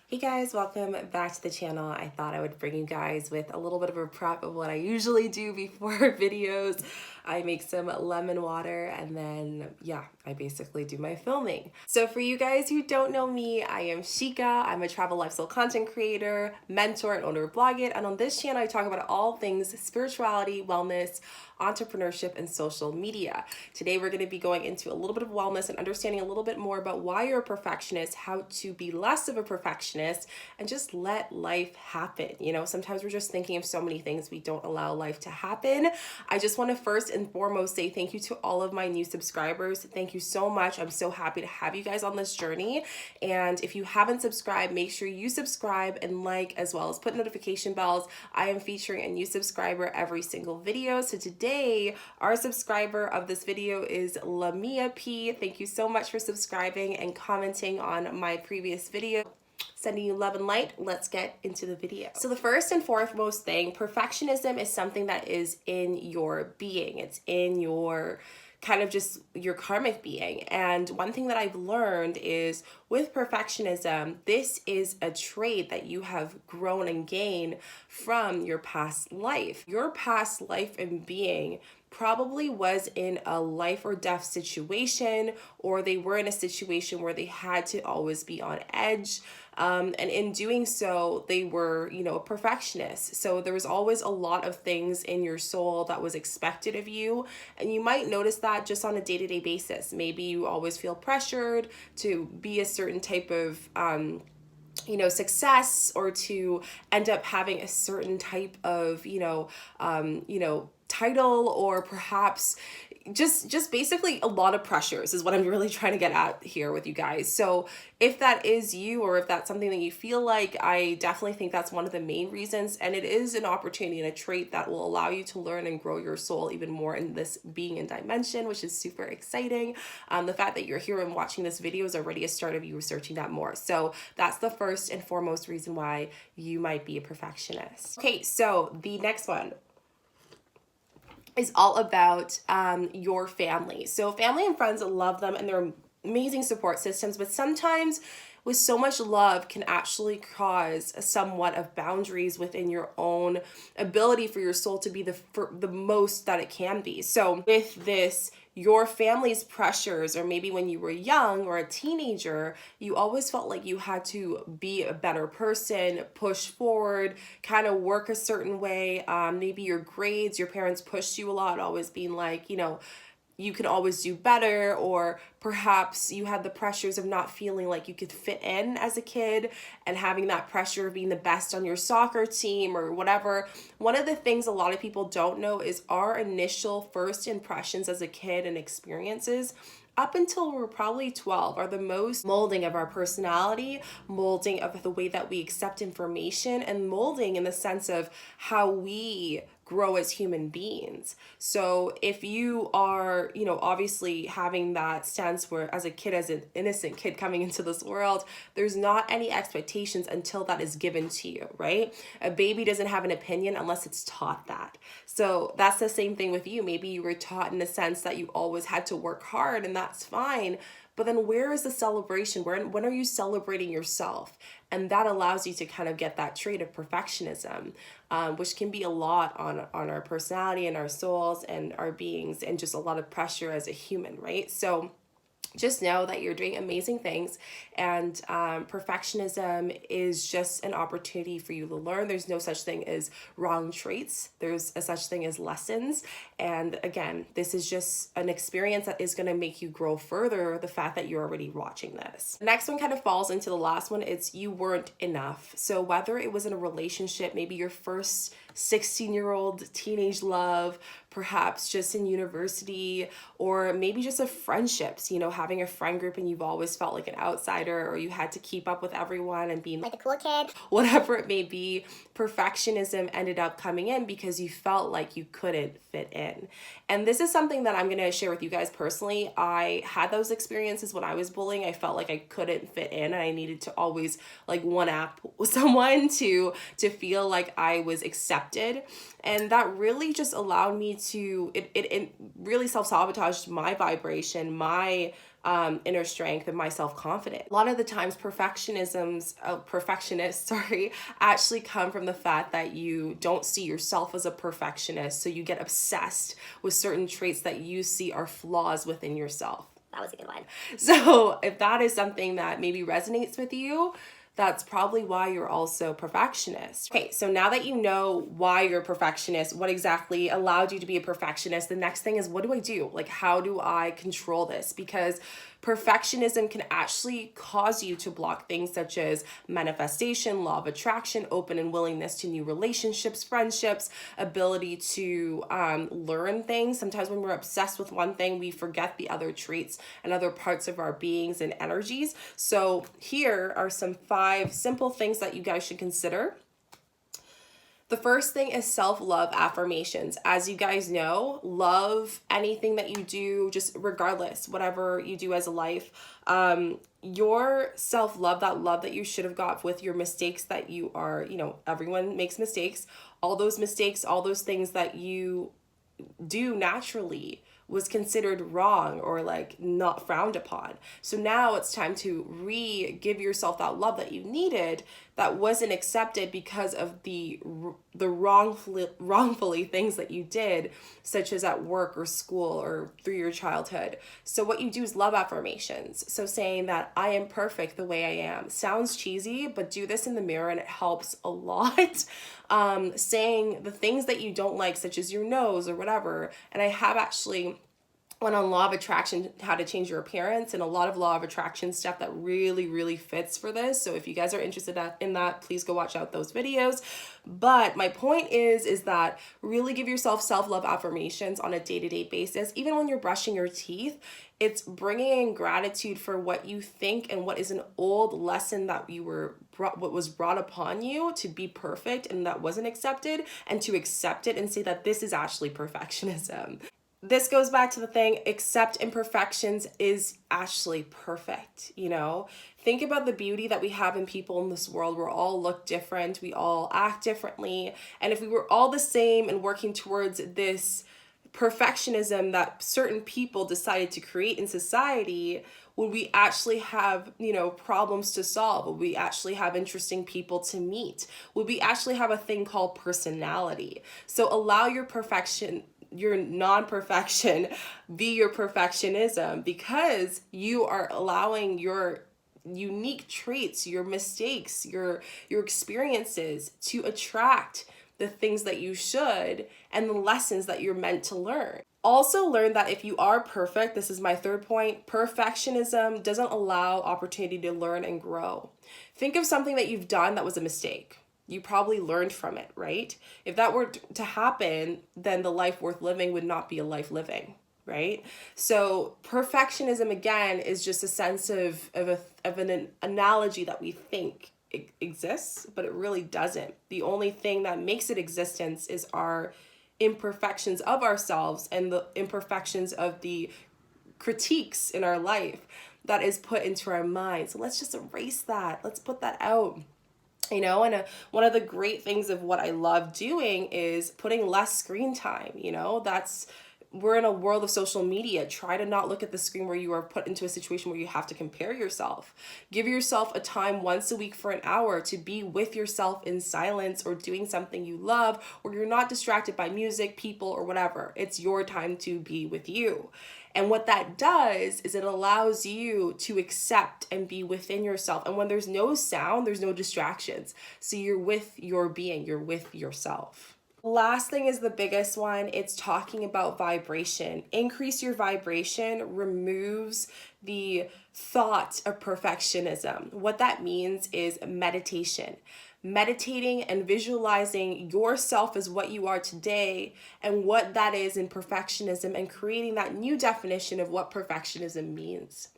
Hey guys, welcome back to the channel. I thought I would bring you guys with a little bit of a prep of what I usually do before videos. I make some lemon water and then, yeah, I basically do my filming. So for you guys who don't know me, I am Shika. I'm a travel lifestyle content creator, mentor, and owner of Blog It. And on this channel, I talk about all things spirituality, wellness, entrepreneurship, and social media. Today, we're going to be going into a little bit of wellness and understanding a little bit more about why you're a perfectionist, how to be less of a perfectionist, and just let life happen. You know, sometimes we're just thinking of so many things, we don't allow life to happen. I just want to first and foremost say thank you to all of my new subscribers. Thank you so much. I'm so happy to have you guys on this journey. And if you haven't subscribed, make sure you subscribe and like, as well as put notification bells. I am featuring a new subscriber every single video. So today, our subscriber of this video is Lamia P. Thank you so much for subscribing and commenting on my previous video. Sending you love and light. Let's get into the video. So the first and foremost thing, perfectionism is something that is in your being. It's in your kind of just your karmic being. And one thing that I've learned is with perfectionism, this is a trait that you have grown and gained from your past life. Your past life and being probably was in a life or death situation, or they were in a situation where they had to always be on edge. And in doing so, they were, a perfectionist. So there was always a lot of things in your soul that was expected of you. And you might notice that just on a day-to-day basis. Maybe you always feel pressured to be a certain type of success, or to end up having a certain type of, title, or perhaps just basically a lot of pressures is what I'm really trying to get at here with you guys. So if that is you, or if that's something that you feel like, I definitely think that's one of the main reasons. And it is an opportunity and a trait that will allow you to learn and grow your soul even more in this being and dimension, which is super exciting. The fact that you're here and watching this video is already a start of you researching that more. So that's the first and foremost reason why you might be a perfectionist. Okay, so the next one is all about your family. So family and friends, love them and they're amazing support systems, but sometimes with so much love can actually cause somewhat of boundaries within your own ability for your soul to be the most that it can be. So with this, your family's pressures, or maybe when you were young or a teenager, you always felt like you had to be a better person, push forward, kind of work a certain way. Maybe your grades, your parents pushed you a lot, always being like, you can always do better, or perhaps you had the pressures of not feeling like you could fit in as a kid and having that pressure of being the best on your soccer team or whatever. One of the things a lot of people don't know is our initial first impressions as a kid and experiences up until we're probably 12 are the most molding of our personality, molding of the way that we accept information, and molding in the sense of how we grow as human beings. So if you are, obviously having that sense where as a kid, as an innocent kid coming into this world, there's not any expectations until that is given to you, right? A baby doesn't have an opinion unless it's taught that. So that's the same thing with you. Maybe you were taught in the sense that you always had to work hard, and that's fine. But then where is the celebration? When are you celebrating yourself? And that allows you to kind of get that trait of perfectionism, which can be a lot on our personality and our souls and our beings, and just a lot of pressure as a human, right? So just know that you're doing amazing things, and perfectionism is just an opportunity for you to learn. There's no such thing as wrong traits. There's a such thing as lessons. And again, this is just an experience that is going to make you grow further, the fact that you're already watching this. The next one kind of falls into the last one. It's you weren't enough. So whether it was in a relationship, maybe your first 16-year-old teenage love, perhaps just in university, or maybe just a friendships, having a friend group and you've always felt like an outsider, or you had to keep up with everyone and being like the cool kid, whatever it may be, perfectionism ended up coming in because you felt like you couldn't fit in. And this is something that I'm going to share with you guys personally. I had those experiences when I was bullying. I felt like I couldn't fit in, and I needed to always like one-up someone to feel like I was accepted. And that really just allowed me to, it really self-sabotaged my vibration, my inner strength and my self-confidence. A lot of the times perfectionists, sorry, actually come from the fact that you don't see yourself as a perfectionist. So you get obsessed with certain traits that you see are flaws within yourself. That was a good one. So if that is something that maybe resonates with you, that's probably why you're also perfectionist. Okay, so now that you know why you're a perfectionist, what exactly allowed you to be a perfectionist, the next thing is, what do I do? Like, how do I control this? Because perfectionism can actually cause you to block things such as manifestation, law of attraction, open and willingness to new relationships, friendships, ability to learn things. Sometimes when we're obsessed with one thing, we forget the other traits and other parts of our beings and energies. So here are some 5 simple things that you guys should consider. The first thing is self-love affirmations. As you guys know, love anything that you do, just regardless, whatever you do as a life. Your self-love, that love that you should have got with your mistakes that you are, everyone makes mistakes. All those mistakes, all those things that you do naturally was considered wrong or like not frowned upon. So now it's time to give yourself that love that you needed that wasn't accepted because of the wrongfully things that you did, such as at work or school or through your childhood. So what you do is love affirmations. So saying that I am perfect the way I am sounds cheesy, but do this in the mirror and it helps a lot. Saying the things that you don't like, such as your nose or whatever. And I have actually went on law of attraction, how to change your appearance, and a lot of law of attraction stuff that really fits for this. So if you guys are interested in that, please go watch out those videos. But my point is that really give yourself self-love affirmations on a day-to-day basis. Even when you're brushing your teeth, it's bringing in gratitude for what you think and what is an old lesson that what was brought upon you to be perfect and that wasn't accepted, and to accept it and say that this is actually perfectionism. This goes back to the thing, accept imperfections is actually perfect, Think about the beauty that we have in people in this world. We all look different, we all act differently. And if we were all the same and working towards this perfectionism that certain people decided to create in society, would we actually have, problems to solve? Would we actually have interesting people to meet? Would we actually have a thing called personality? So allow your non-perfection be your perfectionism, because you are allowing your unique traits, your mistakes, your experiences to attract the things that you should and the lessons that you're meant to learn. Also learn that if you are perfect, this is my third point, perfectionism doesn't allow opportunity to learn and grow. Think of something that you've done that was a mistake. You probably learned from it, right? If that were to happen, then the life worth living would not be a life living, right? So perfectionism, again, is just a sense of an analogy that we think it exists, but it really doesn't. The only thing that makes it existence is our imperfections of ourselves and the imperfections of the critiques in our life that is put into our mind. So let's just erase that. Let's put that out. One of the great things of what I love doing is putting less screen time. We're in a world of social media. Try to not look at the screen where you are put into a situation where you have to compare yourself. Give yourself a time once a week for an hour to be with yourself in silence or doing something you love, or you're not distracted by music, people, or whatever. It's your time to be with you. And what that does is it allows you to accept and be within yourself. And when there's no sound, there's no distractions. So you're with your being, you're with yourself. Last thing is the biggest one. It's talking about vibration. Increase your vibration removes the thought of perfectionism. What that means is meditation. Meditating and visualizing yourself as what you are today and what that is in perfectionism, and creating that new definition of what perfectionism means.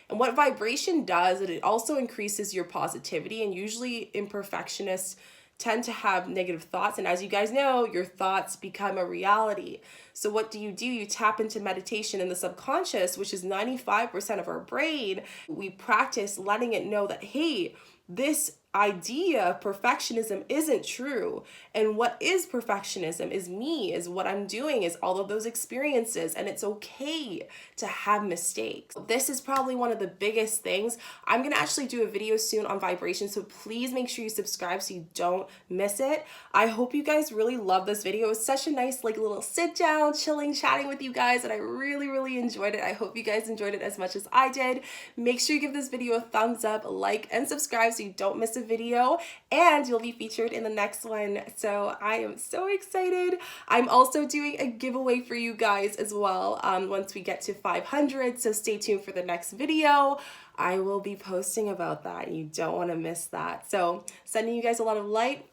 And what vibration does is it also increases your positivity, and usually imperfectionists tend to have negative thoughts, and as you guys know, your thoughts become a reality. So what do? You tap into meditation in the subconscious, which is 95% of our brain. We practice letting it know that, hey, this idea of perfectionism isn't true. And what is perfectionism is me, is what I'm doing, is all of those experiences. And it's okay to have mistakes. This is probably one of the biggest things. I'm going to actually do a video soon on vibration. So please make sure you subscribe so you don't miss it. I hope you guys really love this video. It was such a nice like little sit down, chilling, chatting with you guys. And I really, really enjoyed it. I hope you guys enjoyed it as much as I did. Make sure you give this video a thumbs up, like, and subscribe so you don't miss a video, and you'll be featured in the next one. So I am so excited. I'm also doing a giveaway for you guys as well once we get to 500, so stay tuned for the next video. I will be posting about that. You don't want to miss that. So sending you guys a lot of light,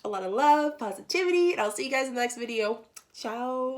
a lot of love, positivity, and I'll see you guys in the next video. Ciao.